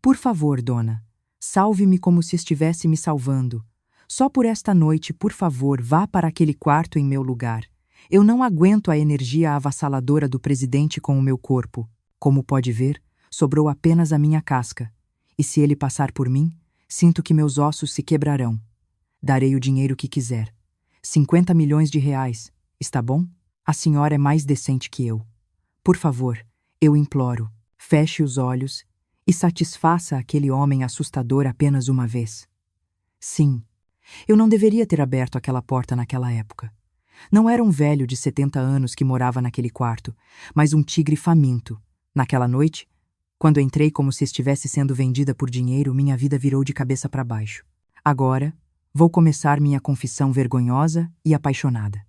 Por favor, dona, salve-me como se estivesse me salvando. Só por esta noite, por favor, vá para aquele quarto em meu lugar. Eu não aguento a energia avassaladora do presidente com o meu corpo. Como pode ver, sobrou apenas a minha casca. E se ele passar por mim, sinto que meus ossos se quebrarão. Darei o dinheiro que quiser. 50 milhões de reais, está bom? A senhora é mais decente que eu. Por favor, eu imploro, feche os olhos e satisfaça aquele homem assustador apenas uma vez. Sim, eu não deveria ter aberto aquela porta naquela época. Não era um velho de 70 anos que morava naquele quarto, mas um tigre faminto. Naquela noite, quando entrei como se estivesse sendo vendida por dinheiro, minha vida virou de cabeça para baixo. Agora, vou começar minha confissão vergonhosa e apaixonada.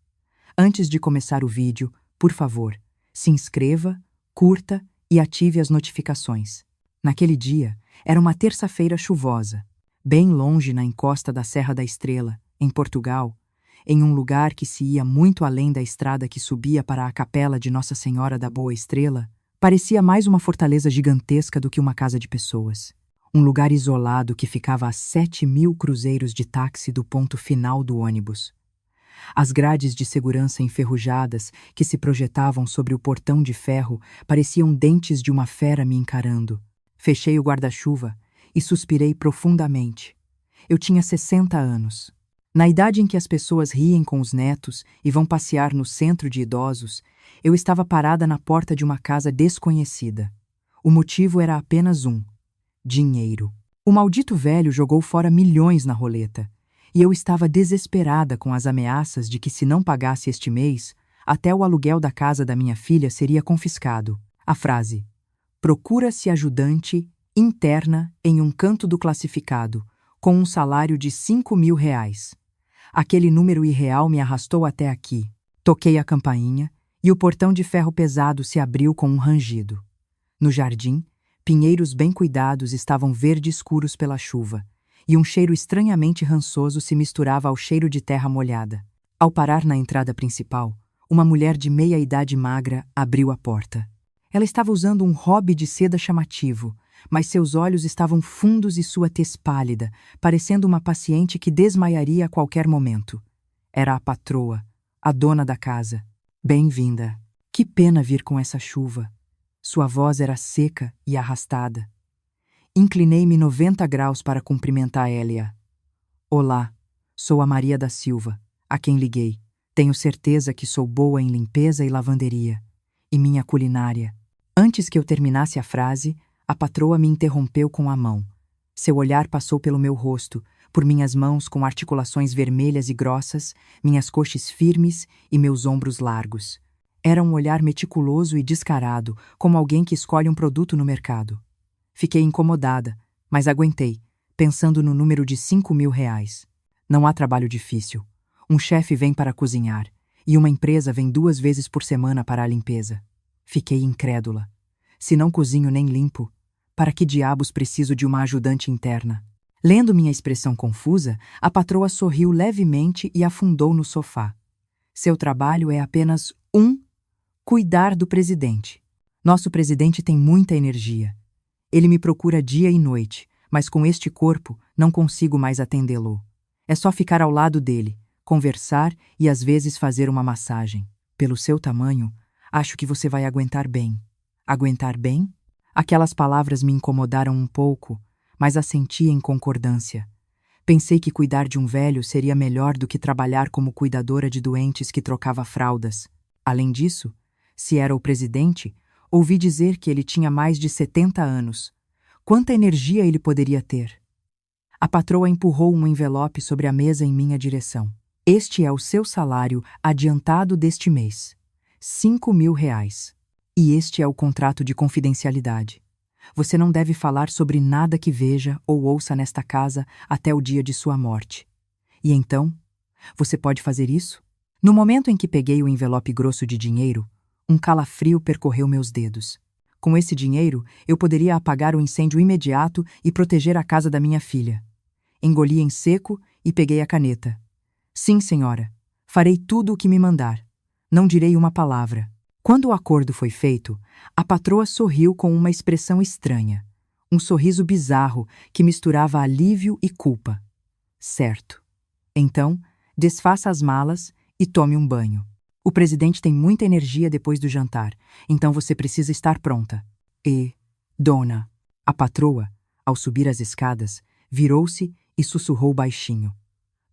Antes de começar o vídeo, por favor, se inscreva, curta e ative as notificações. Naquele dia, era uma terça-feira chuvosa, bem longe na encosta da Serra da Estrela, em Portugal, em um lugar que se ia muito além da estrada que subia para a capela de Nossa Senhora da Boa Estrela, parecia mais uma fortaleza gigantesca do que uma casa de pessoas. Um lugar isolado que ficava a 7.000 cruzeiros de táxi do ponto final do ônibus. As grades de segurança enferrujadas que se projetavam sobre o portão de ferro pareciam dentes de uma fera me encarando. Fechei o guarda-chuva e suspirei profundamente. Eu tinha 60 anos. Na idade em que as pessoas riem com os netos e vão passear no centro de idosos, eu estava parada na porta de uma casa desconhecida. O motivo era apenas um: dinheiro. O maldito velho jogou fora milhões na roleta, e eu estava desesperada com as ameaças de que, se não pagasse este mês, até o aluguel da casa da minha filha seria confiscado. A frase: procura-se ajudante interna em um canto do classificado, com um salário de 5.000 reais. Aquele número irreal me arrastou até aqui. Toquei a campainha e o portão de ferro pesado se abriu com um rangido. No jardim, pinheiros bem cuidados estavam verde escuros pela chuva, e um cheiro estranhamente rançoso se misturava ao cheiro de terra molhada. Ao parar na entrada principal, uma mulher de meia-idade magra abriu a porta. Ela estava usando um hobby de seda chamativo, mas seus olhos estavam fundos e sua tez pálida, parecendo uma paciente que desmaiaria a qualquer momento. Era a patroa, a dona da casa. Bem-vinda. Que pena vir com essa chuva. Sua voz era seca e arrastada. Inclinei-me 90 graus para cumprimentar Hélia. Olá, sou a Maria da Silva, a quem liguei. Tenho certeza que sou boa em limpeza e lavanderia. E minha culinária. Antes que eu terminasse a frase, a patroa me interrompeu com a mão. Seu olhar passou pelo meu rosto, por minhas mãos com articulações vermelhas e grossas, minhas coxas firmes e meus ombros largos. Era um olhar meticuloso e descarado, como alguém que escolhe um produto no mercado. Fiquei incomodada, mas aguentei, pensando no número de 5.000 reais. Não há trabalho difícil. Um chefe vem para cozinhar, e uma empresa vem 2 vezes por semana para a limpeza. Fiquei incrédula. Se não cozinho nem limpo, para que diabos preciso de uma ajudante interna? Lendo minha expressão confusa, a patroa sorriu levemente e afundou no sofá. Seu trabalho é apenas cuidar do presidente. Nosso presidente tem muita energia. Ele me procura dia e noite, mas com este corpo não consigo mais atendê-lo. É só ficar ao lado dele, conversar e às vezes fazer uma massagem. Pelo seu tamanho, acho que você vai aguentar bem. Aguentar bem? Aquelas palavras me incomodaram um pouco, mas assenti em concordância. Pensei que cuidar de um velho seria melhor do que trabalhar como cuidadora de doentes que trocava fraldas. Além disso, se era o presidente, ouvi dizer que ele tinha mais de 70 anos. Quanta energia ele poderia ter? A patroa empurrou um envelope sobre a mesa em minha direção. Este é o seu salário adiantado deste mês. 5.000 reais. E este é o contrato de confidencialidade. Você não deve falar sobre nada que veja ou ouça nesta casa até o dia de sua morte. E então, você pode fazer isso? No momento em que peguei o envelope grosso de dinheiro, um calafrio percorreu meus dedos. Com esse dinheiro, eu poderia apagar o incêndio imediato e proteger a casa da minha filha. Engoli em seco e peguei a caneta. Sim, senhora. Farei tudo o que me mandar. Não direi uma palavra. Quando o acordo foi feito, a patroa sorriu com uma expressão estranha. Um sorriso bizarro que misturava alívio e culpa. Certo. Então, desfaça as malas e tome um banho. O presidente tem muita energia depois do jantar, então você precisa estar pronta. E, dona, a patroa, ao subir as escadas, virou-se e sussurrou baixinho.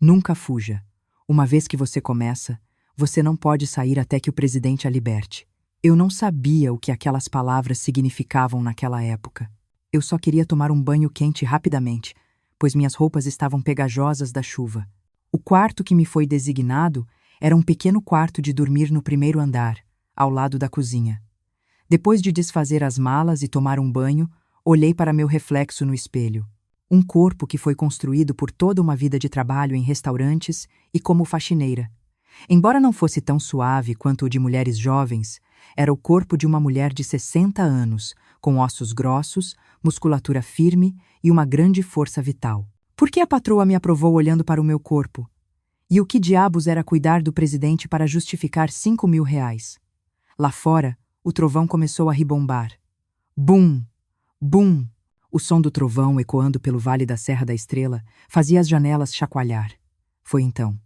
Nunca fuja. Uma vez que você começa, você não pode sair até que o presidente a liberte. Eu não sabia o que aquelas palavras significavam naquela época. Eu só queria tomar um banho quente rapidamente, pois minhas roupas estavam pegajosas da chuva. O quarto que me foi designado era um pequeno quarto de dormir no primeiro andar, ao lado da cozinha. Depois de desfazer as malas e tomar um banho, olhei para meu reflexo no espelho. Um corpo que foi construído por toda uma vida de trabalho em restaurantes e como faxineira. Embora não fosse tão suave quanto o de mulheres jovens, era o corpo de uma mulher de 60 anos, com ossos grossos, musculatura firme e uma grande força vital. Por que a patroa me aprovou olhando para o meu corpo? E o que diabos era cuidar do presidente para justificar 5.000 reais? Lá fora, o trovão começou a ribombar. Bum! Bum! O som do trovão ecoando pelo vale da Serra da Estrela fazia as janelas chacoalhar. Foi então.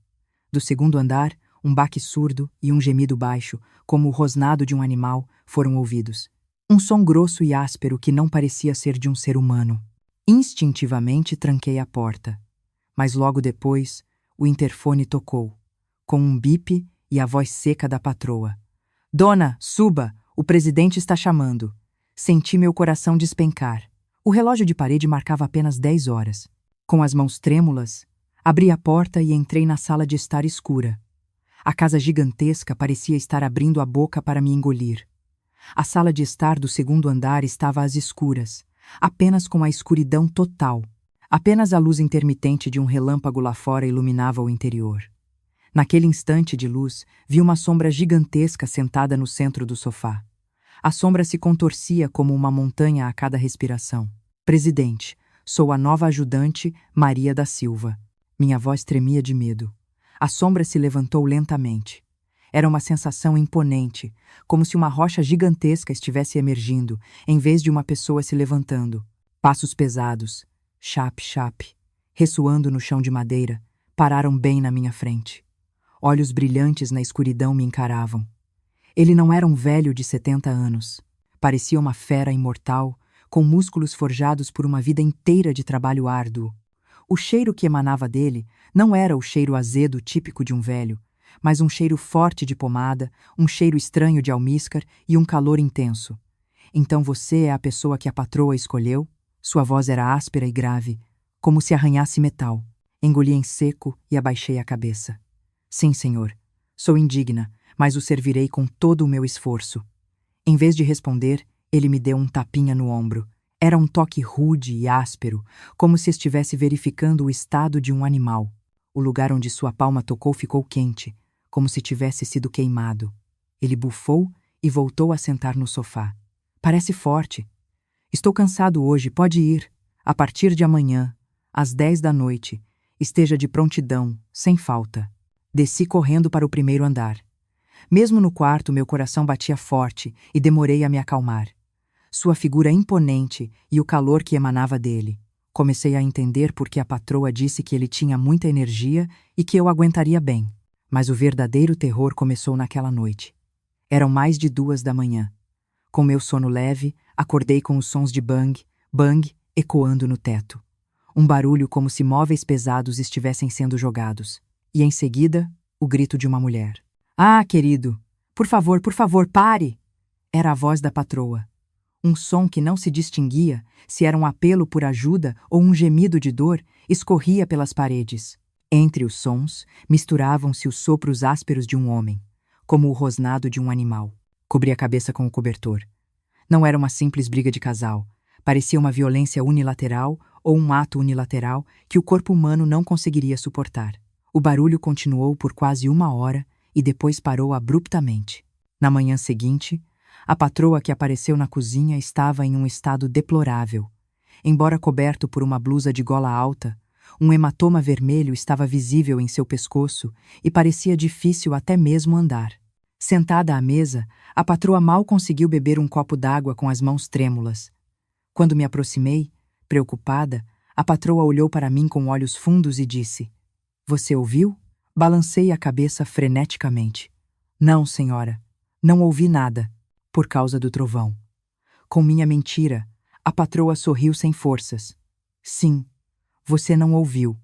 Do segundo andar, um baque surdo e um gemido baixo, como o rosnado de um animal, foram ouvidos. Um som grosso e áspero que não parecia ser de um ser humano. Instintivamente tranquei a porta. Mas logo depois, o interfone tocou, com um bip e a voz seca da patroa. Dona, suba! O presidente está chamando. Senti meu coração despencar. O relógio de parede marcava apenas 10 horas. Com as mãos trêmulas, abri a porta e entrei na sala de estar escura. A casa gigantesca parecia estar abrindo a boca para me engolir. A sala de estar do segundo andar estava às escuras, apenas com a escuridão total. Apenas a luz intermitente de um relâmpago lá fora iluminava o interior. Naquele instante de luz, vi uma sombra gigantesca sentada no centro do sofá. A sombra se contorcia como uma montanha a cada respiração. Presidente, sou a nova ajudante Maria da Silva. Minha voz tremia de medo. A sombra se levantou lentamente. Era uma sensação imponente, como se uma rocha gigantesca estivesse emergindo, em vez de uma pessoa se levantando. Passos pesados, chap-chap, ressoando no chão de madeira, pararam bem na minha frente. Olhos brilhantes na escuridão me encaravam. Ele não era um velho de 70 anos. Parecia uma fera imortal, com músculos forjados por uma vida inteira de trabalho árduo. O cheiro que emanava dele não era o cheiro azedo típico de um velho, mas um cheiro forte de pomada, um cheiro estranho de almíscar e um calor intenso. Então você é a pessoa que a patroa escolheu? Sua voz era áspera e grave, como se arranhasse metal. Engoli em seco e abaixei a cabeça. Sim, senhor. Sou indigna, mas o servirei com todo o meu esforço. Em vez de responder, ele me deu um tapinha no ombro. Era um toque rude e áspero, como se estivesse verificando o estado de um animal. O lugar onde sua palma tocou ficou quente, como se tivesse sido queimado. Ele bufou e voltou a sentar no sofá. Parece forte. Estou cansado hoje, pode ir. A partir de amanhã, às 10 da noite, esteja de prontidão, sem falta. Desci correndo para o primeiro andar. Mesmo no quarto, meu coração batia forte e demorei a me acalmar. Sua figura imponente e o calor que emanava dele. Comecei a entender por que a patroa disse que ele tinha muita energia e que eu aguentaria bem. Mas o verdadeiro terror começou naquela noite. Eram mais de 2 da manhã. Com meu sono leve, acordei com os sons de bang, bang, ecoando no teto. Um barulho como se móveis pesados estivessem sendo jogados. E em seguida, o grito de uma mulher. Ah, querido, por favor, pare! Era a voz da patroa. Um som que não se distinguia se era um apelo por ajuda ou um gemido de dor escorria pelas paredes. Entre os sons, misturavam-se os sopros ásperos de um homem, como o rosnado de um animal. Cobri a cabeça com o cobertor. Não era uma simples briga de casal. Parecia uma violência unilateral ou um ato unilateral que o corpo humano não conseguiria suportar. O barulho continuou por quase 1 hora e depois parou abruptamente. Na manhã seguinte, a patroa que apareceu na cozinha estava em um estado deplorável. Embora coberto por uma blusa de gola alta, um hematoma vermelho estava visível em seu pescoço e parecia difícil até mesmo andar. Sentada à mesa, a patroa mal conseguiu beber um copo d'água com as mãos trêmulas. Quando me aproximei, preocupada, a patroa olhou para mim com olhos fundos e disse: "Você ouviu?" Balancei a cabeça freneticamente. "Não, senhora. Não ouvi nada, por causa do trovão." Com minha mentira, a patroa sorriu sem forças. "Sim, você não ouviu.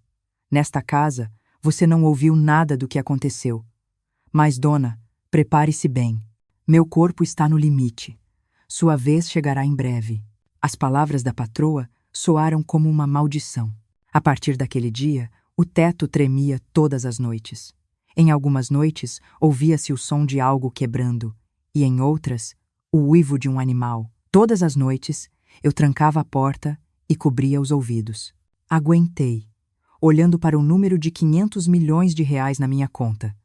Nesta casa, você não ouviu nada do que aconteceu. Mas, dona, prepare-se bem. Meu corpo está no limite. Sua vez chegará em breve." As palavras da patroa soaram como uma maldição. A partir daquele dia, o teto tremia todas as noites. Em algumas noites, ouvia-se o som de algo quebrando, e em outras, o uivo de um animal. Todas as noites, eu trancava a porta e cobria os ouvidos. Aguentei, olhando para o número de 500 milhões de reais na minha conta.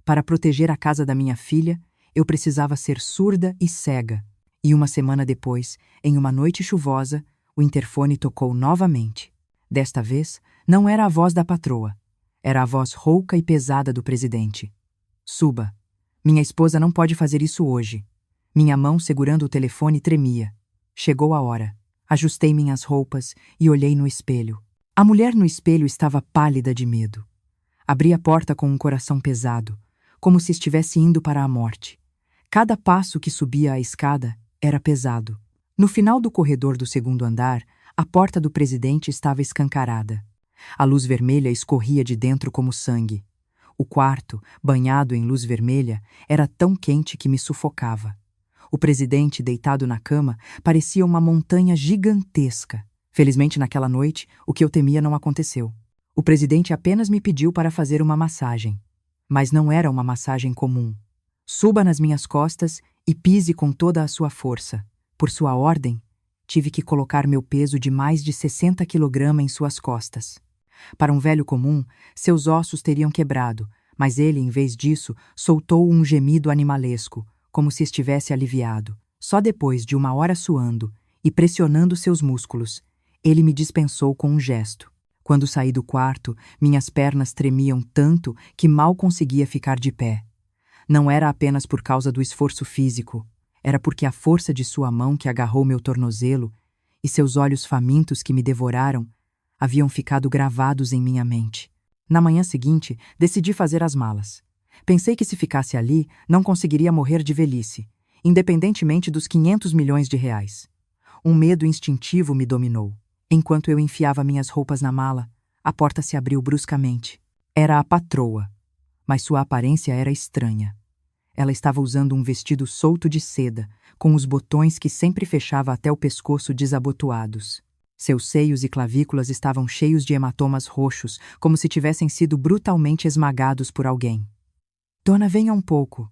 Para proteger a casa da minha filha, eu precisava ser surda e cega. E uma semana depois, em uma noite chuvosa, o interfone tocou novamente. Desta vez, não era a voz da patroa. Era a voz rouca e pesada do presidente. "Suba. Minha esposa não pode fazer isso hoje." Minha mão segurando o telefone tremia. Chegou a hora. Ajustei minhas roupas e olhei no espelho. A mulher no espelho estava pálida de medo. Abri a porta com um coração pesado, como se estivesse indo para a morte. Cada passo que subia a escada era pesado. No final do corredor do segundo andar, a porta do presidente estava escancarada. A luz vermelha escorria de dentro como sangue. O quarto, banhado em luz vermelha, era tão quente que me sufocava. O presidente, deitado na cama, parecia uma montanha gigantesca. Felizmente, naquela noite, o que eu temia não aconteceu. O presidente apenas me pediu para fazer uma massagem. Mas não era uma massagem comum. "Suba nas minhas costas e pise com toda a sua força." Por sua ordem, tive que colocar meu peso de mais de 60 kg em suas costas. Para um velho comum, seus ossos teriam quebrado, mas ele, em vez disso, soltou um gemido animalesco, como se estivesse aliviado. Só depois de uma hora suando e pressionando seus músculos, ele me dispensou com um gesto. Quando saí do quarto, minhas pernas tremiam tanto que mal conseguia ficar de pé. Não era apenas por causa do esforço físico, era porque a força de sua mão que agarrou meu tornozelo e seus olhos famintos que me devoraram haviam ficado gravados em minha mente. Na manhã seguinte, decidi fazer as malas. Pensei que se ficasse ali, não conseguiria morrer de velhice, independentemente dos 500 milhões de reais. Um medo instintivo me dominou. Enquanto eu enfiava minhas roupas na mala, a porta se abriu bruscamente. Era a patroa, mas sua aparência era estranha. Ela estava usando um vestido solto de seda, com os botões que sempre fechava até o pescoço desabotoados. Seus seios e clavículas estavam cheios de hematomas roxos, como se tivessem sido brutalmente esmagados por alguém. "Dona, venha um pouco."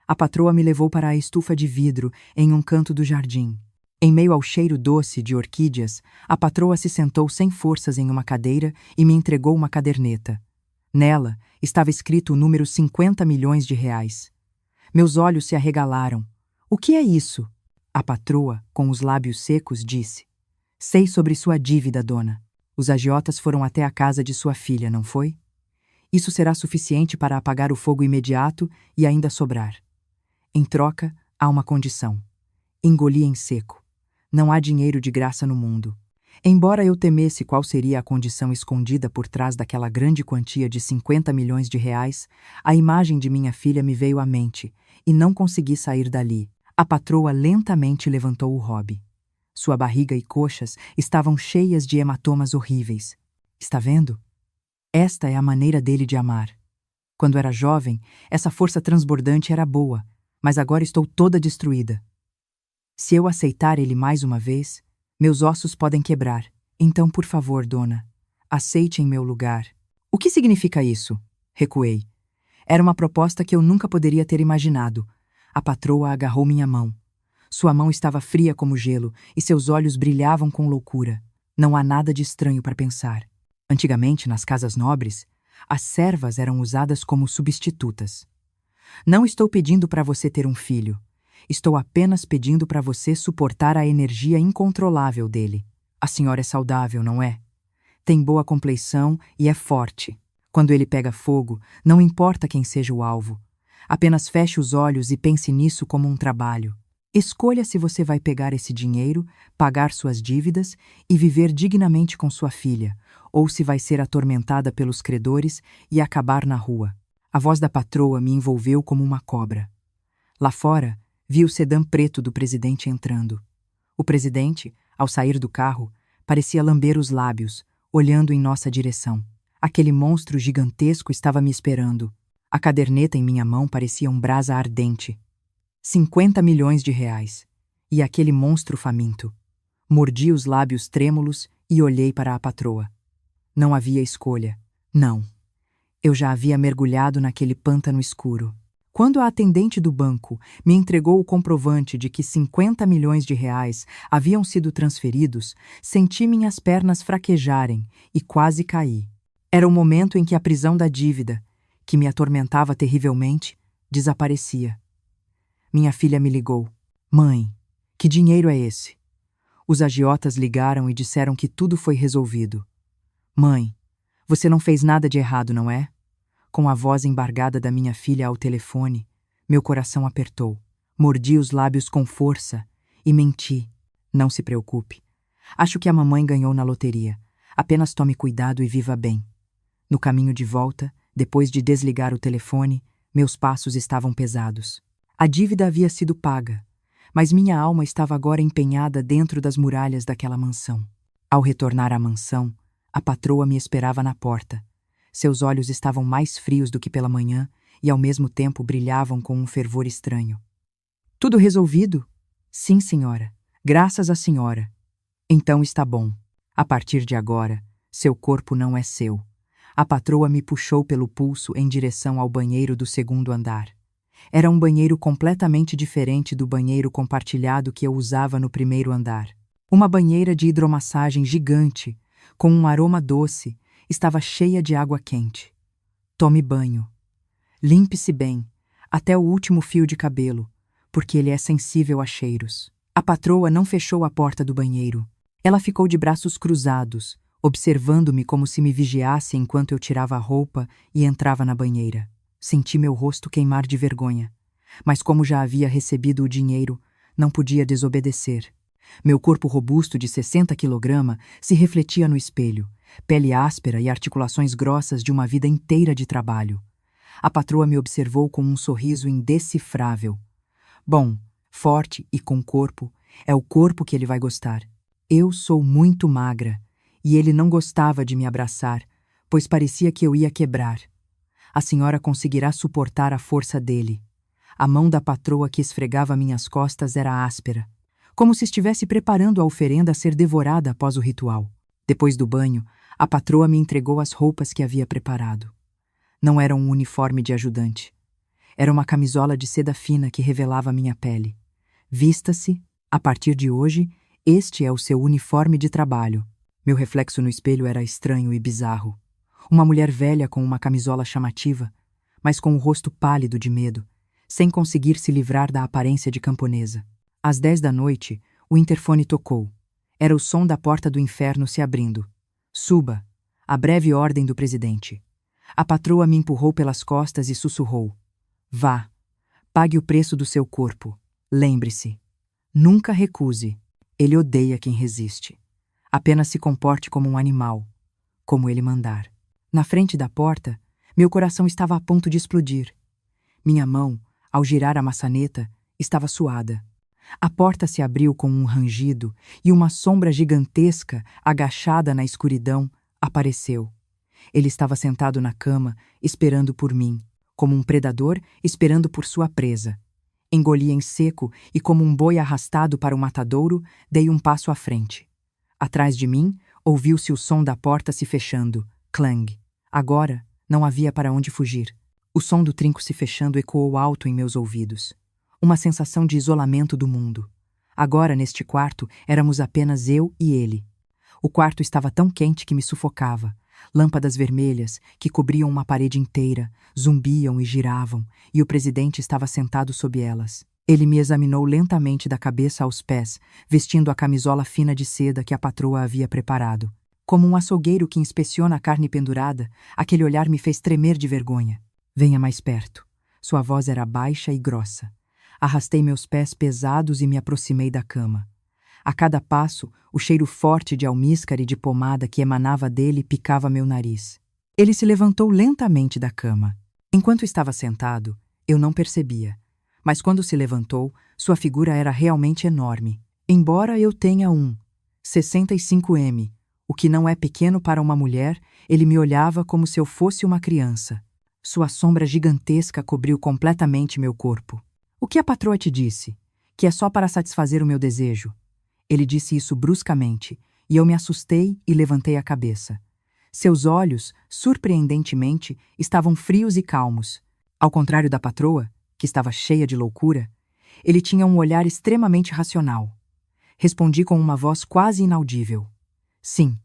A patroa me levou para a estufa de vidro em um canto do jardim. Em meio ao cheiro doce de orquídeas, a patroa se sentou sem forças em uma cadeira e me entregou uma caderneta. Nela estava escrito o número 50 milhões de reais. Meus olhos se arregalaram. "O que é isso?" A patroa, com os lábios secos, disse: "Sei sobre sua dívida, dona. Os agiotas foram até a casa de sua filha, não foi? Isso será suficiente para apagar o fogo imediato e ainda sobrar. Em troca, há uma condição." Engoli em seco. Não há dinheiro de graça no mundo. Embora eu temesse qual seria a condição escondida por trás daquela grande quantia de 50 milhões de reais, a imagem de minha filha me veio à mente e não consegui sair dali. A patroa lentamente levantou o robe. Sua barriga e coxas estavam cheias de hematomas horríveis. "Está vendo? Esta é a maneira dele de amar. Quando era jovem, essa força transbordante era boa, mas agora estou toda destruída. Se eu aceitar ele mais uma vez, meus ossos podem quebrar. Então, por favor, dona, aceite em meu lugar." "O que significa isso?" Recuei. Era uma proposta que eu nunca poderia ter imaginado. A patroa agarrou minha mão. Sua mão estava fria como gelo e seus olhos brilhavam com loucura. Não há nada de estranho para pensar. Antigamente, nas casas nobres, as servas eram usadas como substitutas. "Não estou pedindo para você ter um filho. Estou apenas pedindo para você suportar a energia incontrolável dele. A senhora é saudável, não é? Tem boa compleição e é forte. Quando ele pega fogo, não importa quem seja o alvo. Apenas feche os olhos e pense nisso como um trabalho. Escolha se você vai pegar esse dinheiro, pagar suas dívidas e viver dignamente com sua filha, ou se vai ser atormentada pelos credores e acabar na rua. A voz da patroa me envolveu como uma cobra. Lá fora, vi o sedã preto do presidente entrando. O presidente, ao sair do carro, parecia lamber os lábios, olhando em nossa direção. Aquele monstro gigantesco estava me esperando. A caderneta em minha mão parecia um brasa ardente. 50 milhões de reais. E aquele monstro faminto. Mordi os lábios trêmulos e olhei para a patroa. Não havia escolha. Não. Eu já havia mergulhado naquele pântano escuro. Quando a atendente do banco me entregou o comprovante de que 50 milhões de reais haviam sido transferidos, senti minhas pernas fraquejarem e quase caí. Era o momento em que a prisão da dívida, que me atormentava terrivelmente, desaparecia. Minha filha me ligou. Mãe, que dinheiro é esse? Os agiotas ligaram e disseram que tudo foi resolvido. Mãe, você não fez nada de errado, não é? Com a voz embargada da minha filha ao telefone, meu coração apertou. Mordi os lábios com força e menti. Não se preocupe. Acho que a mamãe ganhou na loteria. Apenas tome cuidado e viva bem. No caminho de volta, depois de desligar o telefone, meus passos estavam pesados. A dívida havia sido paga, mas minha alma estava agora empenhada dentro das muralhas daquela mansão. Ao retornar à mansão, a patroa me esperava na porta. Seus olhos estavam mais frios do que pela manhã e ao mesmo tempo brilhavam com um fervor estranho. Tudo resolvido? Sim, senhora. Graças à senhora. Então está bom. A partir de agora, seu corpo não é seu. A patroa me puxou pelo pulso em direção ao banheiro do segundo andar. Era um banheiro completamente diferente do banheiro compartilhado que eu usava no primeiro andar. Uma banheira de hidromassagem gigante, com um aroma doce, estava cheia de água quente. Tome banho. Limpe-se bem, até o último fio de cabelo, porque ele é sensível a cheiros. A patroa não fechou a porta do banheiro. Ela ficou de braços cruzados, observando-me como se me vigiasse enquanto eu tirava a roupa e entrava na banheira. Senti meu rosto queimar de vergonha. Mas como já havia recebido o dinheiro, não podia desobedecer. Meu corpo robusto de 60 kg se refletia no espelho, pele áspera e articulações grossas de uma vida inteira de trabalho. A patroa me observou com um sorriso indecifrável. Bom, forte e com corpo, é o corpo que ele vai gostar. Eu sou muito magra, e ele não gostava de me abraçar, pois parecia que eu ia quebrar. A senhora conseguirá suportar a força dele. A mão da patroa que esfregava minhas costas era áspera, como se estivesse preparando a oferenda a ser devorada após o ritual. Depois do banho, a patroa me entregou as roupas que havia preparado. Não era um uniforme de ajudante. Era uma camisola de seda fina que revelava minha pele. Vista-se, a partir de hoje, este é o seu uniforme de trabalho. Meu reflexo no espelho era estranho e bizarro. Uma mulher velha com uma camisola chamativa, mas com o rosto pálido de medo, sem conseguir se livrar da aparência de camponesa. Às 10 da noite, o interfone tocou. Era o som da porta do inferno se abrindo. Suba, a breve ordem do presidente. A patroa me empurrou pelas costas e sussurrou. Vá, pague o preço do seu corpo. Lembre-se, nunca recuse. Ele odeia quem resiste. Apenas se comporte como um animal, como ele mandar. Na frente da porta, meu coração estava a ponto de explodir. Minha mão, ao girar a maçaneta, estava suada. A porta se abriu com um rangido e uma sombra gigantesca, agachada na escuridão, apareceu. Ele estava sentado na cama, esperando por mim, como um predador esperando por sua presa. Engoli em seco e, como um boi arrastado para o matadouro, dei um passo à frente. Atrás de mim, ouviu-se o som da porta se fechando. Clang. Agora, não havia para onde fugir. O som do trinco se fechando ecoou alto em meus ouvidos. Uma sensação de isolamento do mundo. Agora, neste quarto, éramos apenas eu e ele. O quarto estava tão quente que me sufocava. Lâmpadas vermelhas, que cobriam uma parede inteira, zumbiam e giravam, e o presidente estava sentado sob elas. Ele me examinou lentamente da cabeça aos pés, vestindo a camisola fina de seda que a patroa havia preparado. Como um açougueiro que inspeciona a carne pendurada, aquele olhar me fez tremer de vergonha. Venha mais perto. Sua voz era baixa e grossa. Arrastei meus pés pesados e me aproximei da cama. A cada passo, o cheiro forte de almíscar e de pomada que emanava dele picava meu nariz. Ele se levantou lentamente da cama. Enquanto estava sentado, eu não percebia. Mas quando se levantou, sua figura era realmente enorme. Embora eu tenha 65 m, o que não é pequeno para uma mulher, ele me olhava como se eu fosse uma criança. Sua sombra gigantesca cobriu completamente meu corpo. O que a patroa te disse? Que é só para satisfazer o meu desejo. Ele disse isso bruscamente, e eu me assustei e levantei a cabeça. Seus olhos, surpreendentemente, estavam frios e calmos. Ao contrário da patroa, que estava cheia de loucura, ele tinha um olhar extremamente racional. Respondi com uma voz quase inaudível. Sim.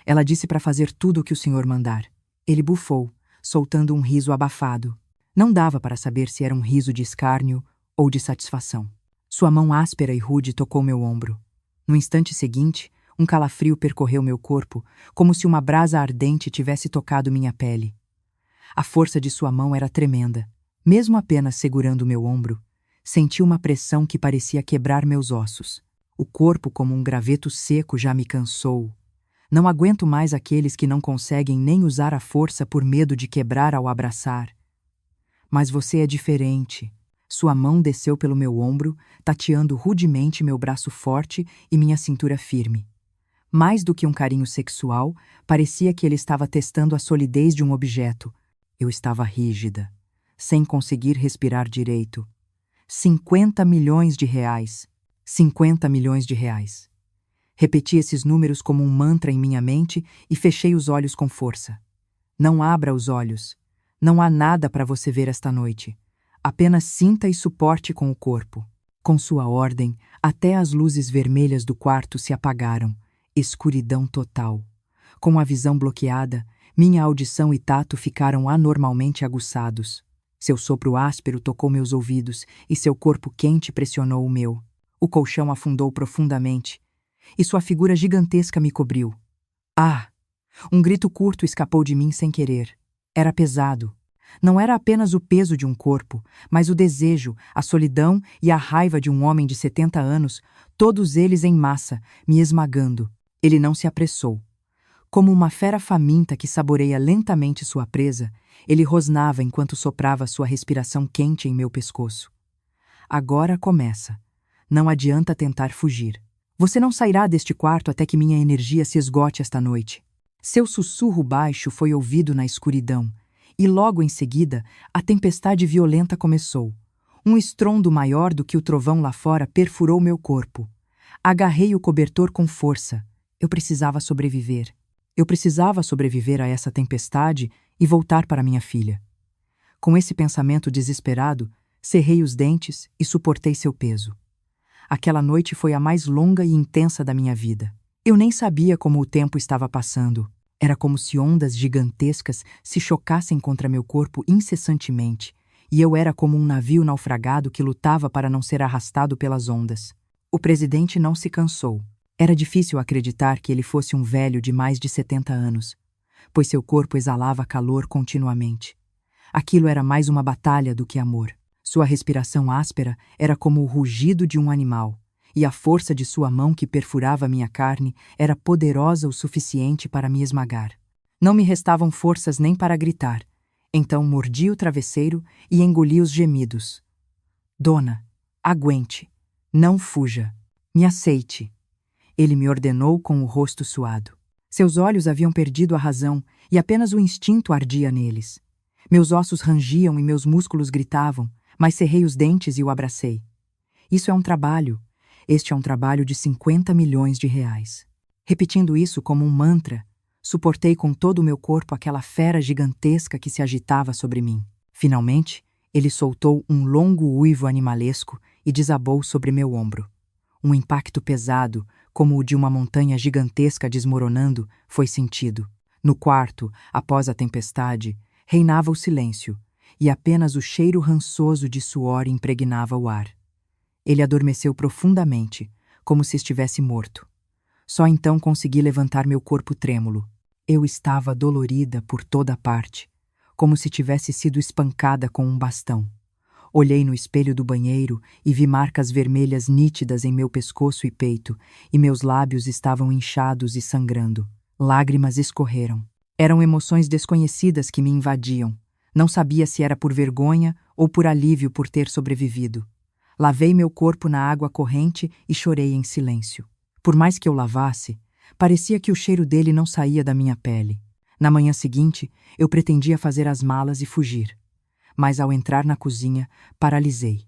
Ela disse para fazer tudo o que o senhor mandar. Ele bufou, soltando um riso abafado. Não dava para saber se era um riso de escárnio ou de satisfação. Sua mão áspera e rude tocou meu ombro. No instante seguinte, um calafrio percorreu meu corpo, como se uma brasa ardente tivesse tocado minha pele. A força de sua mão era tremenda. Mesmo apenas segurando meu ombro, senti uma pressão que parecia quebrar meus ossos. O corpo, como um graveto seco, já me cansou. Não aguento mais aqueles que não conseguem nem usar a força por medo de quebrar ao abraçar. Mas você é diferente. Sua mão desceu pelo meu ombro, tateando rudemente meu braço forte e minha cintura firme. Mais do que um carinho sexual, parecia que ele estava testando a solidez de um objeto. Eu estava rígida, sem conseguir respirar direito. 50 milhões de reais. 50 milhões de reais. Repeti esses números como um mantra em minha mente e fechei os olhos com força. Não abra os olhos. Não há nada para você ver esta noite. Apenas sinta e suporte com o corpo. Com sua ordem, até as luzes vermelhas do quarto se apagaram. Escuridão total. Com a visão bloqueada, minha audição e tato ficaram anormalmente aguçados. Seu sopro áspero tocou meus ouvidos e seu corpo quente pressionou o meu. O colchão afundou profundamente e sua figura gigantesca me cobriu. Ah! Um grito curto escapou de mim sem querer. Era pesado. Não era apenas o peso de um corpo, mas o desejo, a solidão e a raiva de um homem de 70 anos, todos eles em massa, me esmagando. Ele não se apressou. Como uma fera faminta que saboreia lentamente sua presa, ele rosnava enquanto soprava sua respiração quente em meu pescoço. Agora começa. Não adianta tentar fugir. Você não sairá deste quarto até que minha energia se esgote esta noite. Seu sussurro baixo foi ouvido na escuridão, e logo em seguida a tempestade violenta começou. Um estrondo maior do que o trovão lá fora perfurou meu corpo. Agarrei o cobertor com força. Eu precisava sobreviver. Eu precisava sobreviver a essa tempestade e voltar para minha filha. Com esse pensamento desesperado, cerrei os dentes e suportei seu peso. Aquela noite foi a mais longa e intensa da minha vida. Eu nem sabia como o tempo estava passando. Era como se ondas gigantescas se chocassem contra meu corpo incessantemente, e eu era como um navio naufragado que lutava para não ser arrastado pelas ondas. O presidente não se cansou. Era difícil acreditar que ele fosse um velho de mais de 70 anos, pois seu corpo exalava calor continuamente. Aquilo era mais uma batalha do que amor. Sua respiração áspera era como o rugido de um animal, e a força de sua mão que perfurava minha carne era poderosa o suficiente para me esmagar. Não me restavam forças nem para gritar, então mordi o travesseiro e engoli os gemidos. Dona, aguente, não fuja, me aceite. Ele me ordenou com o rosto suado. Seus olhos haviam perdido a razão e apenas o instinto ardia neles. Meus ossos rangiam e meus músculos gritavam, mas cerrei os dentes e o abracei. Isso é um trabalho. Este é um trabalho de 50 milhões de reais. Repetindo isso como um mantra, suportei com todo o meu corpo aquela fera gigantesca que se agitava sobre mim. Finalmente, ele soltou um longo uivo animalesco e desabou sobre meu ombro. Um impacto pesado, como o de uma montanha gigantesca desmoronando, foi sentido. No quarto, após a tempestade, reinava o silêncio, e apenas o cheiro rançoso de suor impregnava o ar. Ele adormeceu profundamente, como se estivesse morto. Só então consegui levantar meu corpo trêmulo. Eu estava dolorida por toda parte, como se tivesse sido espancada com um bastão. Olhei no espelho do banheiro e vi marcas vermelhas nítidas em meu pescoço e peito, e meus lábios estavam inchados e sangrando. Lágrimas escorreram. Eram emoções desconhecidas que me invadiam. Não sabia se era por vergonha ou por alívio por ter sobrevivido. Lavei meu corpo na água corrente e chorei em silêncio. Por mais que eu lavasse, parecia que o cheiro dele não saía da minha pele. Na manhã seguinte, eu pretendia fazer as malas e fugir. Mas ao entrar na cozinha, paralisei.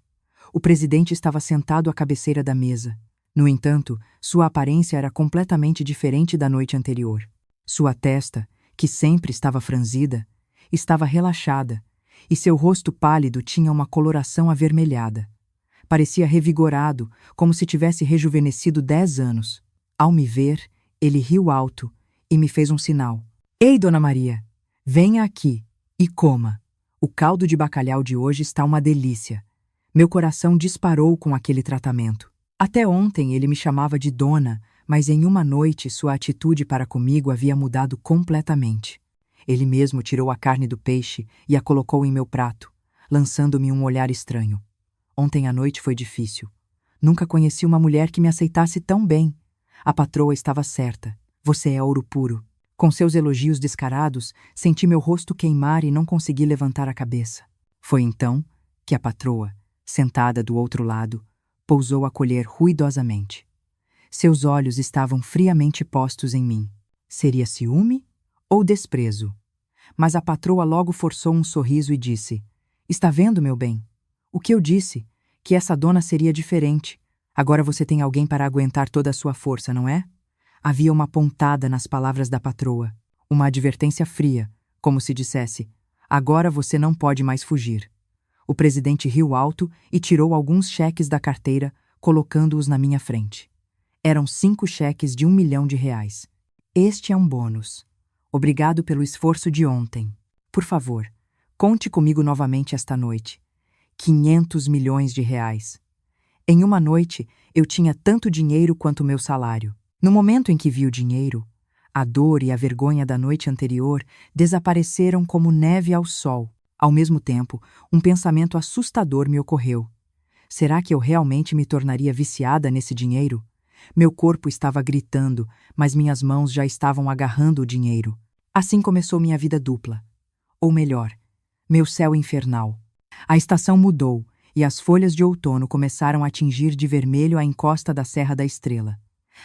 O presidente estava sentado à cabeceira da mesa. No entanto, sua aparência era completamente diferente da noite anterior. Sua testa, que sempre estava franzida, estava relaxada, e seu rosto pálido tinha uma coloração avermelhada. Parecia revigorado, como se tivesse rejuvenescido 10 anos. Ao me ver, ele riu alto e me fez um sinal. Ei, Dona Maria, venha aqui e coma. O caldo de bacalhau de hoje está uma delícia. Meu coração disparou com aquele tratamento. Até ontem ele me chamava de dona, mas em uma noite sua atitude para comigo havia mudado completamente. Ele mesmo tirou a carne do peixe e a colocou em meu prato, lançando-me um olhar estranho. Ontem à noite foi difícil. Nunca conheci uma mulher que me aceitasse tão bem. A patroa estava certa. Você é ouro puro. Com seus elogios descarados, senti meu rosto queimar e não consegui levantar a cabeça. Foi então que a patroa, sentada do outro lado, pousou a colher ruidosamente. Seus olhos estavam friamente postos em mim. Seria ciúme ou desprezo? Mas a patroa logo forçou um sorriso e disse: Está vendo, meu bem? O que eu disse? Que essa dona seria diferente. Agora você tem alguém para aguentar toda a sua força, não é? Havia uma pontada nas palavras da patroa, uma advertência fria, como se dissesse: agora você não pode mais fugir. O presidente riu alto e tirou alguns cheques da carteira, colocando-os na minha frente. Eram 5 cheques de R$1 milhão. Este é um bônus. Obrigado pelo esforço de ontem. Por favor, conte comigo novamente esta noite. R$500 milhões. Em uma noite, eu tinha tanto dinheiro quanto meu salário. No momento em que vi o dinheiro, a dor e a vergonha da noite anterior desapareceram como neve ao sol. Ao mesmo tempo, um pensamento assustador me ocorreu. Será que eu realmente me tornaria viciada nesse dinheiro? Meu corpo estava gritando, mas minhas mãos já estavam agarrando o dinheiro. Assim começou minha vida dupla. Ou melhor, meu céu infernal. A estação mudou e as folhas de outono começaram a tingir de vermelho a encosta da Serra da Estrela.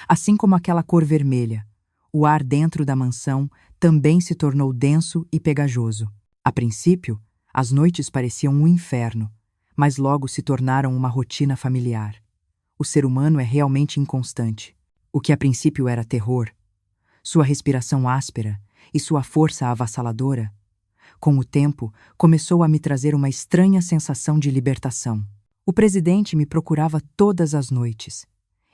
Assim como aquela cor vermelha, o ar dentro da mansão também se tornou denso e pegajoso. A princípio, as noites pareciam um inferno, mas logo se tornaram uma rotina familiar. O ser humano é realmente inconstante. O que a princípio era terror, sua respiração áspera e sua força avassaladora, com o tempo começou a me trazer uma estranha sensação de libertação. O presidente me procurava todas as noites.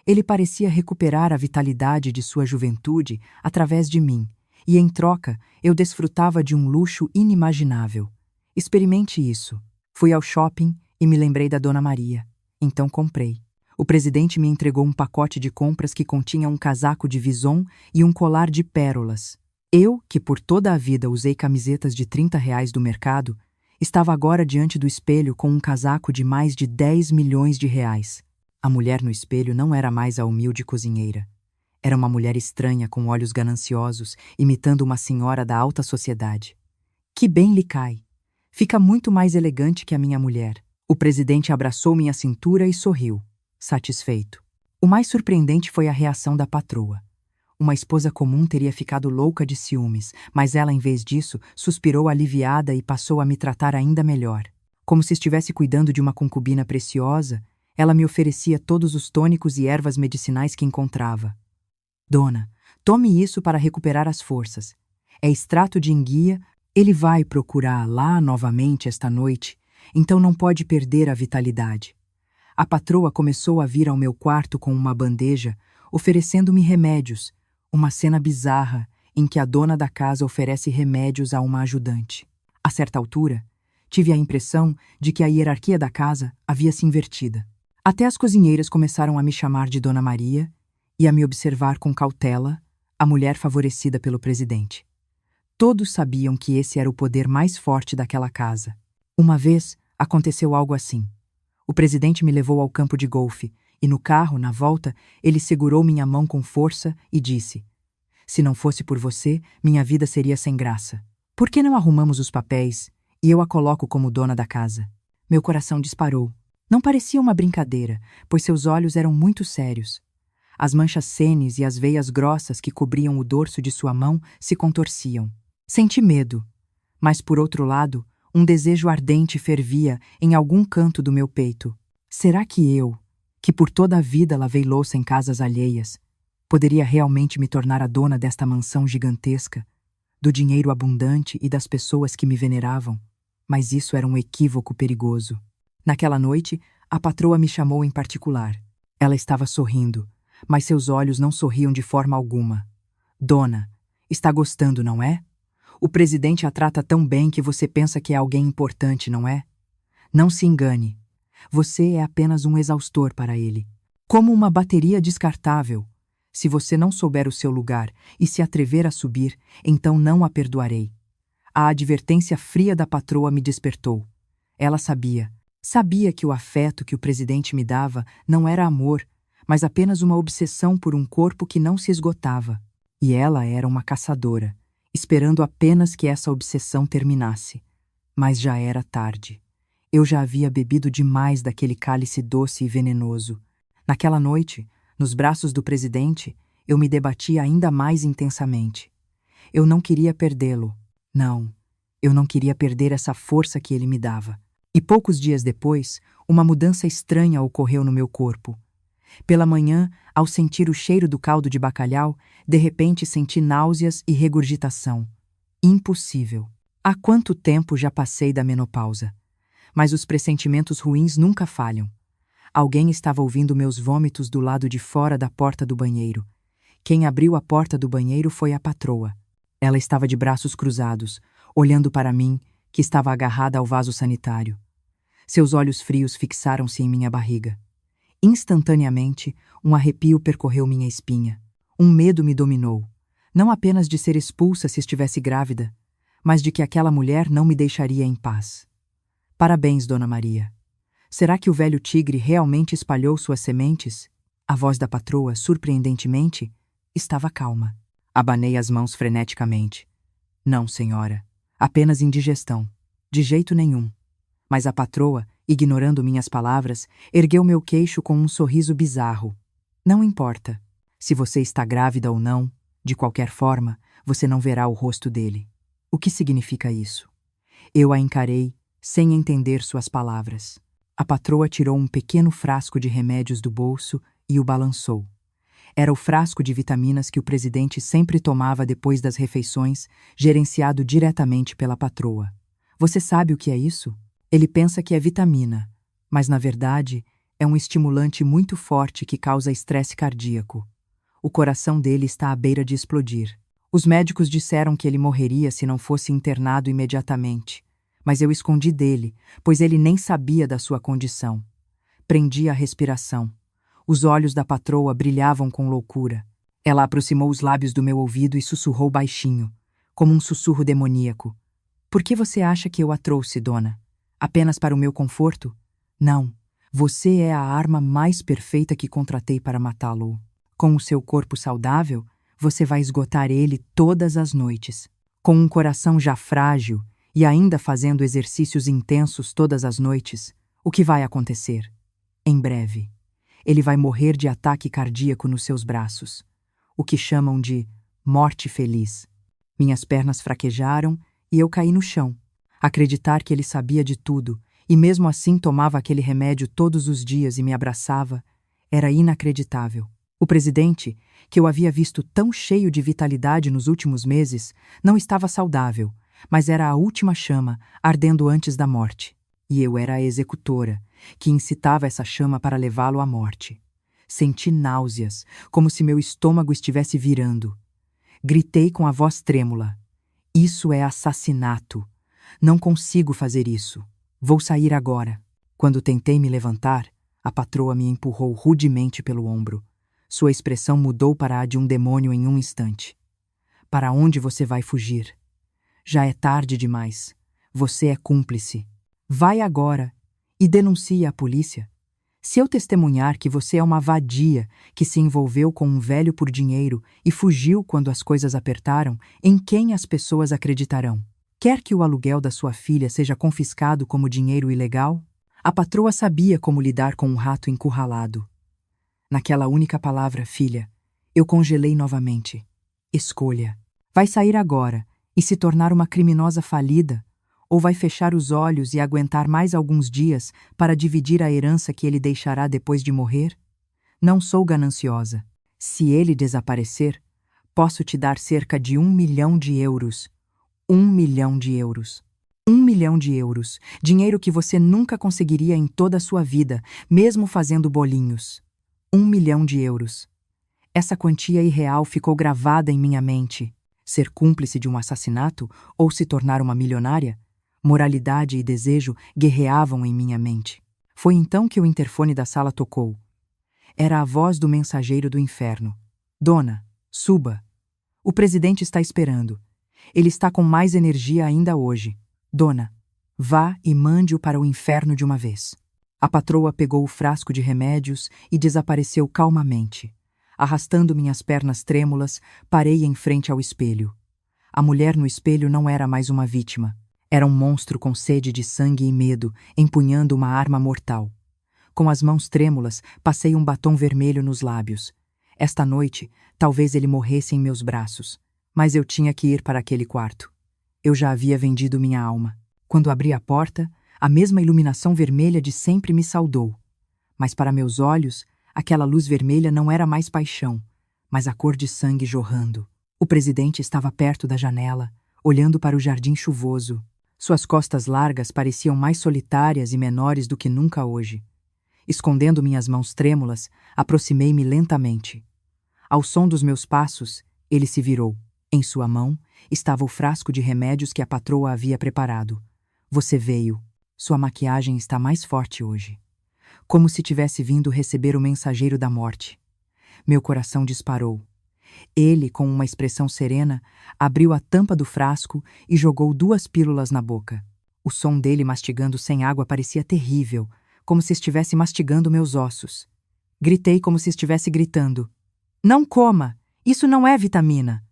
Ele parecia recuperar a vitalidade de sua juventude através de mim, e em troca eu desfrutava de um luxo inimaginável. Experimente isso. Fui ao shopping e me lembrei da Dona Maria. Então comprei. O presidente me entregou um pacote de compras que continha um casaco de vison e um colar de pérolas. Eu, que por toda a vida usei camisetas de R$30 do mercado, estava agora diante do espelho com um casaco de mais de R$10 milhões. A mulher no espelho não era mais a humilde cozinheira. Era uma mulher estranha com olhos gananciosos, imitando uma senhora da alta sociedade. Que bem lhe cai! Fica muito mais elegante que a minha mulher. O presidente abraçou minha cintura e sorriu, satisfeito. O mais surpreendente foi a reação da patroa. Uma esposa comum teria ficado louca de ciúmes, mas ela, em vez disso, suspirou aliviada e passou a me tratar ainda melhor. Como se estivesse cuidando de uma concubina preciosa, ela me oferecia todos os tônicos e ervas medicinais que encontrava. Dona, tome isso para recuperar as forças. É extrato de enguia, ele vai procurar lá novamente esta noite, então não pode perder a vitalidade. A patroa começou a vir ao meu quarto com uma bandeja, oferecendo-me remédios, uma cena bizarra em que a dona da casa oferece remédios a uma ajudante. A certa altura, tive a impressão de que a hierarquia da casa havia se invertida. Até as cozinheiras começaram a me chamar de Dona Maria e a me observar com cautela, a mulher favorecida pelo presidente. Todos sabiam que esse era o poder mais forte daquela casa. Uma vez, Aconteceu algo assim. O presidente me levou ao campo de golfe e no carro, na volta, ele segurou minha mão com força e disse: "Se não fosse por você, minha vida seria sem graça. Por que não arrumamos os papéis e eu a coloco como dona da casa?" Meu coração disparou. Não parecia uma brincadeira, pois seus olhos eram muito sérios. As manchas sênies e as veias grossas que cobriam o dorso de sua mão se contorciam. Senti medo, mas por outro lado, um desejo ardente fervia em algum canto do meu peito. Será que eu, que por toda a vida lavei louça em casas alheias, poderia realmente me tornar a dona desta mansão gigantesca, do dinheiro abundante e das pessoas que me veneravam? Mas isso era um equívoco perigoso. Naquela noite, a patroa me chamou em particular. Ela estava sorrindo, mas seus olhos não sorriam de forma alguma. "Dona, está gostando, não é? O presidente a trata tão bem que você pensa que é alguém importante, não é? Não se engane. Você é apenas um exaustor para ele. Como uma bateria descartável. Se você não souber o seu lugar e se atrever a subir, então não a perdoarei." A advertência fria da patroa me despertou. Ela sabia que o afeto que o presidente me dava não era amor, mas apenas uma obsessão por um corpo que não se esgotava. E ela era uma caçadora, esperando apenas que essa obsessão terminasse. Mas já era tarde. Eu já havia bebido demais daquele cálice doce e venenoso. Naquela noite, nos braços do presidente, eu me debati ainda mais intensamente. Eu não queria perdê-lo. Não, eu não queria perder essa força que ele me dava. E poucos dias depois, uma mudança estranha ocorreu no meu corpo. Pela manhã, ao sentir o cheiro do caldo de bacalhau, de repente senti náuseas e regurgitação. Impossível. Há quanto tempo já passei da menopausa? Mas os pressentimentos ruins nunca falham. Alguém estava ouvindo meus vômitos do lado de fora da porta do banheiro. Quem abriu a porta do banheiro foi a patroa. Ela estava de braços cruzados, olhando para mim, que estava agarrada ao vaso sanitário. Seus olhos frios fixaram-se em minha barriga. Instantaneamente, um arrepio percorreu minha espinha. Um medo me dominou, não apenas de ser expulsa se estivesse grávida, mas de que aquela mulher não me deixaria em paz. "Parabéns, Dona Maria. Será que o velho tigre realmente espalhou suas sementes?" A voz da patroa, surpreendentemente, estava calma. Abanei as mãos freneticamente. "Não, senhora. Apenas indigestão. De jeito nenhum." Mas a patroa, ignorando minhas palavras, ergueu meu queixo com um sorriso bizarro. "Não importa. Se você está grávida ou não, de qualquer forma, você não verá o rosto dele." "O que significa isso?" Eu a encarei, sem entender suas palavras. A patroa tirou um pequeno frasco de remédios do bolso e o balançou. Era o frasco de vitaminas que o presidente sempre tomava depois das refeições, gerenciado diretamente pela patroa. "Você sabe o que é isso?" Ele pensa que é vitamina, mas na verdade é um estimulante muito forte que causa estresse cardíaco. O coração dele está à beira de explodir. Os médicos disseram que ele morreria se não fosse internado imediatamente, mas eu escondi dele, pois ele nem sabia da sua condição. Prendi a respiração. Os olhos da patroa brilhavam com loucura. Ela aproximou os lábios do meu ouvido e sussurrou baixinho, como um sussurro demoníaco. "Por que você acha que eu a trouxe, dona? Apenas para o meu conforto? Não. Você é a arma mais perfeita que contratei para matá-lo. Com o seu corpo saudável, você vai esgotar ele todas as noites. Com um coração já frágil e ainda fazendo exercícios intensos todas as noites, o que vai acontecer? Em breve, ele vai morrer de ataque cardíaco nos seus braços, o que chamam de morte feliz." Minhas pernas fraquejaram e eu caí no chão. Acreditar que ele sabia de tudo e mesmo assim tomava aquele remédio todos os dias e me abraçava era inacreditável. O presidente, que eu havia visto tão cheio de vitalidade nos últimos meses, não estava saudável, mas era a última chama ardendo antes da morte. E eu era a executora, que incitava essa chama para levá-lo à morte. Senti náuseas, como se meu estômago estivesse virando. Gritei com a voz trêmula: "Isso é assassinato! Não consigo fazer isso. Vou sair agora." Quando tentei me levantar, a patroa me empurrou rudemente pelo ombro. Sua expressão mudou para a de um demônio em um instante. "Para onde você vai fugir? Já é tarde demais. Você é cúmplice. Vai agora E denuncie a polícia. Se eu testemunhar que você é uma vadia que se envolveu com um velho por dinheiro e fugiu quando as coisas apertaram, em quem as pessoas acreditarão? Quer que o aluguel da sua filha seja confiscado como dinheiro ilegal? A patroa sabia como lidar com um rato encurralado. Naquela única palavra, filha, eu congelei novamente. Escolha. Vai sair agora e se tornar uma criminosa falida? Ou vai fechar os olhos e aguentar mais alguns dias para dividir a herança que ele deixará depois de morrer? Não sou gananciosa. Se ele desaparecer, posso te dar cerca de 1 milhão de euros. 1 milhão de euros. 1 milhão de euros. Dinheiro que você nunca conseguiria em toda a sua vida, mesmo fazendo bolinhos. 1 milhão de euros. Essa quantia irreal ficou gravada em minha mente. Ser cúmplice de um assassinato ou se tornar uma milionária? Moralidade e desejo guerreavam em minha mente. Foi então que o interfone da sala tocou. Era a voz do mensageiro do inferno. Dona, suba. O presidente está esperando. Ele está com mais energia ainda hoje. Dona, vá e mande-o para o inferno de uma vez. A patroa pegou o frasco de remédios e desapareceu calmamente. Arrastando minhas pernas trêmulas, parei em frente ao espelho. A mulher no espelho não era mais uma vítima. Era um monstro com sede de sangue e medo, empunhando uma arma mortal. Com as mãos trêmulas, passei um batom vermelho nos lábios. Esta noite, talvez ele morresse em meus braços. Mas eu tinha que ir para aquele quarto. Eu já havia vendido minha alma. Quando abri a porta, a mesma iluminação vermelha de sempre me saudou. Mas para meus olhos, aquela luz vermelha não era mais paixão, mas a cor de sangue jorrando. O presidente estava perto da janela, olhando para o jardim chuvoso. Suas costas largas pareciam mais solitárias e menores do que nunca hoje. Escondendo minhas mãos trêmulas, aproximei-me lentamente. Ao som dos meus passos, ele se virou. Em sua mão estava o frasco de remédios que a patroa havia preparado. Você veio. Sua maquiagem está mais forte hoje. Como se tivesse vindo receber o mensageiro da morte. Meu coração disparou. Ele, com uma expressão serena, abriu a tampa do frasco e jogou 2 pílulas na boca. O som dele mastigando sem água parecia terrível, como se estivesse mastigando meus ossos. Gritei como se estivesse gritando. Não coma! Isso não é vitamina!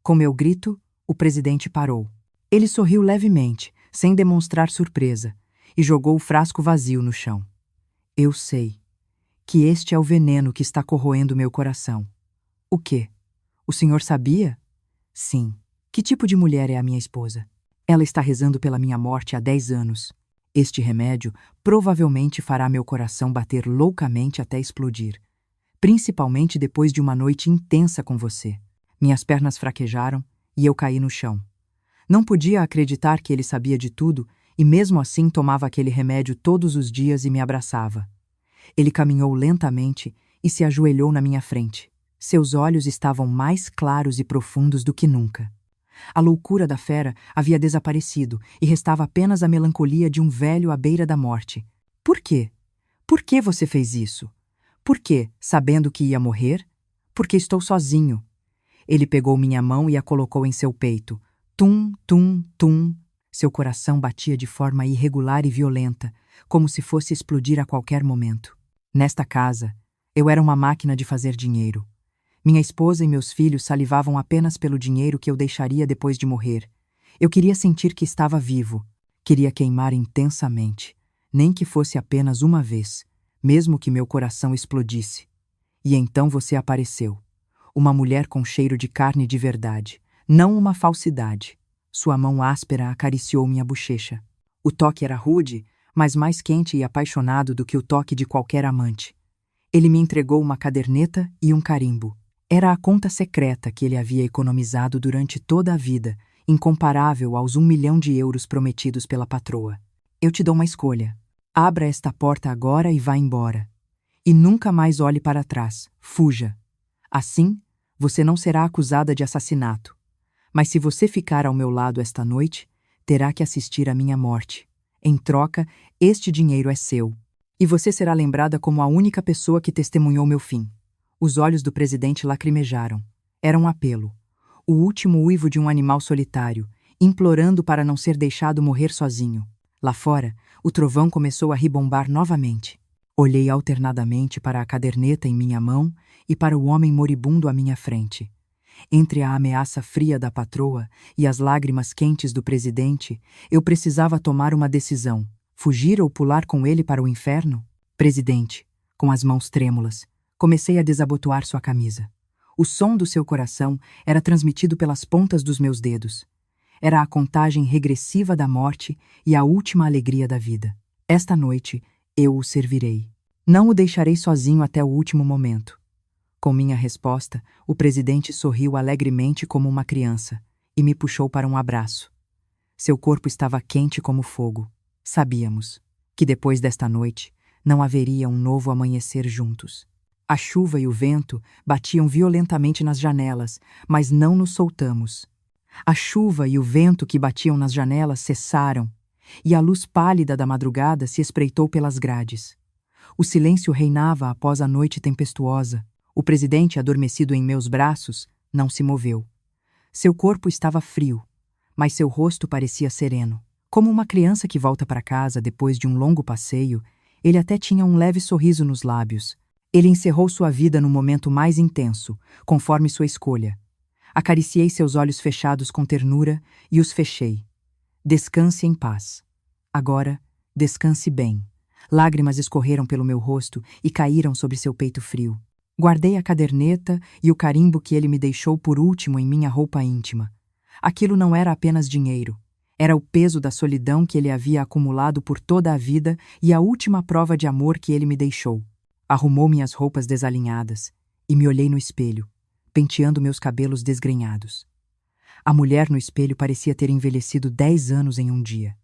Com meu grito, o presidente parou. Ele sorriu levemente, sem demonstrar surpresa, e jogou o frasco vazio no chão. Eu sei que este é o veneno que está corroendo meu coração. O quê? O senhor sabia? Sim. Que tipo de mulher é a minha esposa? Ela está rezando pela minha morte há 10 anos. Este remédio provavelmente fará meu coração bater loucamente até explodir. Principalmente depois de uma noite intensa com você. Minhas pernas fraquejaram e eu caí no chão. Não podia acreditar que ele sabia de tudo e mesmo assim tomava aquele remédio todos os dias e me abraçava. Ele caminhou lentamente e se ajoelhou na minha frente. Seus olhos estavam mais claros e profundos do que nunca. A loucura da fera havia desaparecido e restava apenas a melancolia de um velho à beira da morte. Por quê? Por que você fez isso? Por quê, sabendo que ia morrer? Porque estou sozinho. Ele pegou minha mão e a colocou em seu peito. Tum, tum, tum. Seu coração batia de forma irregular e violenta, como se fosse explodir a qualquer momento. Nesta casa, eu era uma máquina de fazer dinheiro. Minha esposa e meus filhos salivavam apenas pelo dinheiro que eu deixaria depois de morrer. Eu queria sentir que estava vivo. Queria queimar intensamente, nem que fosse apenas uma vez, mesmo que meu coração explodisse. E então você apareceu. Uma mulher com cheiro de carne de verdade, não uma falsidade. Sua mão áspera acariciou minha bochecha. O toque era rude, mas mais quente e apaixonado do que o toque de qualquer amante. Ele me entregou uma caderneta e um carimbo. Era a conta secreta que ele havia economizado durante toda a vida, incomparável aos 1 milhão de euros prometidos pela patroa. Eu te dou uma escolha. Abra esta porta agora e vá embora. E nunca mais olhe para trás. Fuja. Assim, você não será acusada de assassinato. Mas se você ficar ao meu lado esta noite, terá que assistir à minha morte. Em troca, este dinheiro é seu. E você será lembrada como a única pessoa que testemunhou meu fim. Os olhos do presidente lacrimejaram. Era um apelo. O último uivo de um animal solitário, implorando para não ser deixado morrer sozinho. Lá fora, O trovão começou a ribombar novamente. Olhei alternadamente para a caderneta em minha mão e para o homem moribundo à minha frente. Entre a ameaça fria da patroa e as lágrimas quentes do presidente, eu precisava tomar uma decisão: fugir ou pular com ele para o inferno? Presidente, com as mãos trêmulas, comecei a desabotoar sua camisa. O som do seu coração era transmitido pelas pontas dos meus dedos. Era a contagem regressiva da morte e a última alegria da vida. Esta noite, eu o servirei. Não o deixarei sozinho até o último momento. Com minha resposta, o presidente sorriu alegremente como uma criança e me puxou para um abraço. Seu corpo estava quente como fogo. Sabíamos que depois desta noite não haveria um novo amanhecer juntos. A chuva e o vento batiam violentamente nas janelas, mas não nos soltamos. A chuva e o vento que batiam nas janelas cessaram, e a luz pálida da madrugada se espreitou pelas grades. O silêncio reinava após a noite tempestuosa. O presidente, adormecido em meus braços, não se moveu. Seu corpo estava frio, mas seu rosto parecia sereno. Como uma criança que volta para casa depois de um longo passeio, ele até tinha um leve sorriso nos lábios. Ele encerrou sua vida no momento mais intenso, conforme sua escolha. Acariciei seus olhos fechados com ternura e os fechei. Descanse em paz. Agora, descanse bem. Lágrimas escorreram pelo meu rosto e caíram sobre seu peito frio. Guardei a caderneta e o carimbo que ele me deixou por último em minha roupa íntima. Aquilo não era apenas dinheiro. Era o peso da solidão que ele havia acumulado por toda a vida e a última prova de amor que ele me deixou. Arrumou minhas roupas desalinhadas e me olhei no espelho, penteando meus cabelos desgrenhados. A mulher no espelho parecia ter envelhecido 10 anos em um dia.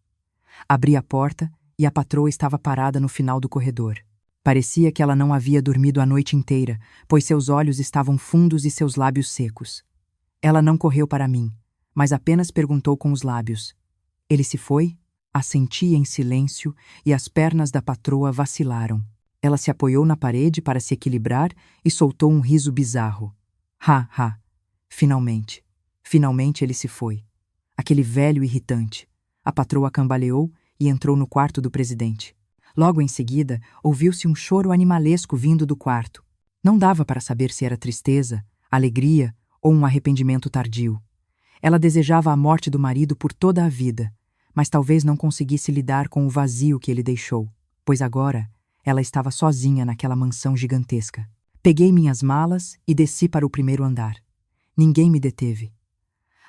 Abri a porta e a patroa estava parada no final do corredor. Parecia que ela não havia dormido a noite inteira, pois seus olhos estavam fundos e seus lábios secos. Ela não correu para mim, mas apenas perguntou com os lábios: "Ele se foi?" Assenti em silêncio e as pernas da patroa vacilaram. Ela se apoiou na parede para se equilibrar e soltou um riso bizarro. Ha, ha. Finalmente. Finalmente ele se foi. Aquele velho irritante. A patroa cambaleou e entrou no quarto do presidente. Logo em seguida, ouviu-se um choro animalesco vindo do quarto. Não dava para saber se era tristeza, alegria ou um arrependimento tardio. Ela desejava a morte do marido por toda a vida, mas talvez não conseguisse lidar com o vazio que ele deixou, pois agora ela estava sozinha naquela mansão gigantesca. Peguei minhas malas e desci para o primeiro andar. Ninguém me deteve.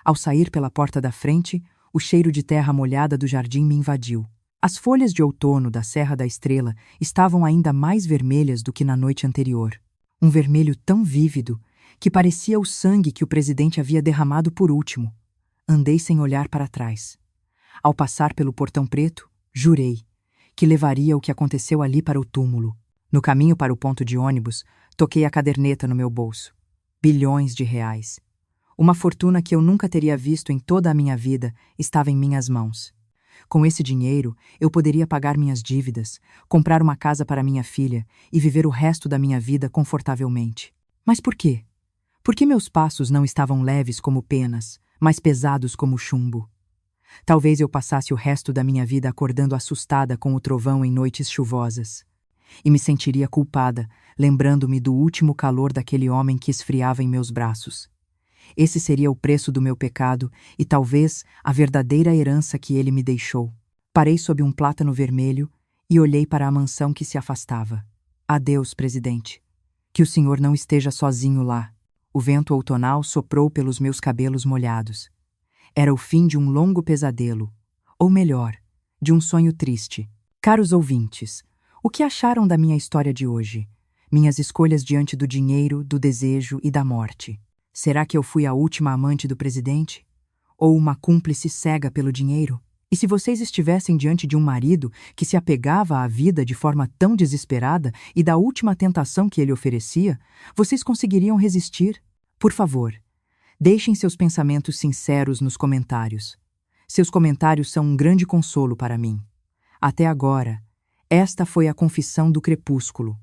Ao sair pela porta da frente, o cheiro de terra molhada do jardim me invadiu. As folhas de outono da Serra da Estrela estavam ainda mais vermelhas do que na noite anterior. Um vermelho tão vívido que parecia o sangue que o presidente havia derramado por último. Andei sem olhar para trás. Ao passar pelo portão preto, jurei que levaria o que aconteceu ali para o túmulo. No caminho para o ponto de ônibus, toquei a caderneta no meu bolso. Bilhões de reais. Uma fortuna que eu nunca teria visto em toda a minha vida estava em minhas mãos. Com esse dinheiro, eu poderia pagar minhas dívidas, comprar uma casa para minha filha e viver o resto da minha vida confortavelmente. Mas por quê? Por que meus passos não estavam leves como penas, mas pesados como chumbo? Talvez eu passasse o resto da minha vida acordando assustada com o trovão em noites chuvosas. E me sentiria culpada, lembrando-me do último calor daquele homem que esfriava em meus braços. Esse seria o preço do meu pecado e talvez a verdadeira herança que ele me deixou. Parei sob um plátano vermelho e olhei para a mansão que se afastava. Adeus, presidente. Que o senhor não esteja sozinho lá. O vento outonal soprou pelos meus cabelos molhados. Era o fim de um longo pesadelo, ou melhor, de um sonho triste. Caros ouvintes, o que acharam da minha história de hoje? Minhas escolhas diante do dinheiro, do desejo e da morte. Será que eu fui a última amante do presidente? Ou uma cúmplice cega pelo dinheiro? E se vocês estivessem diante de um marido que se apegava à vida de forma tão desesperada e da última tentação que ele oferecia, vocês conseguiriam resistir? Por favor, deixem seus pensamentos sinceros nos comentários. Seus comentários são um grande consolo para mim. Até agora, esta foi a Confissão do Crepúsculo,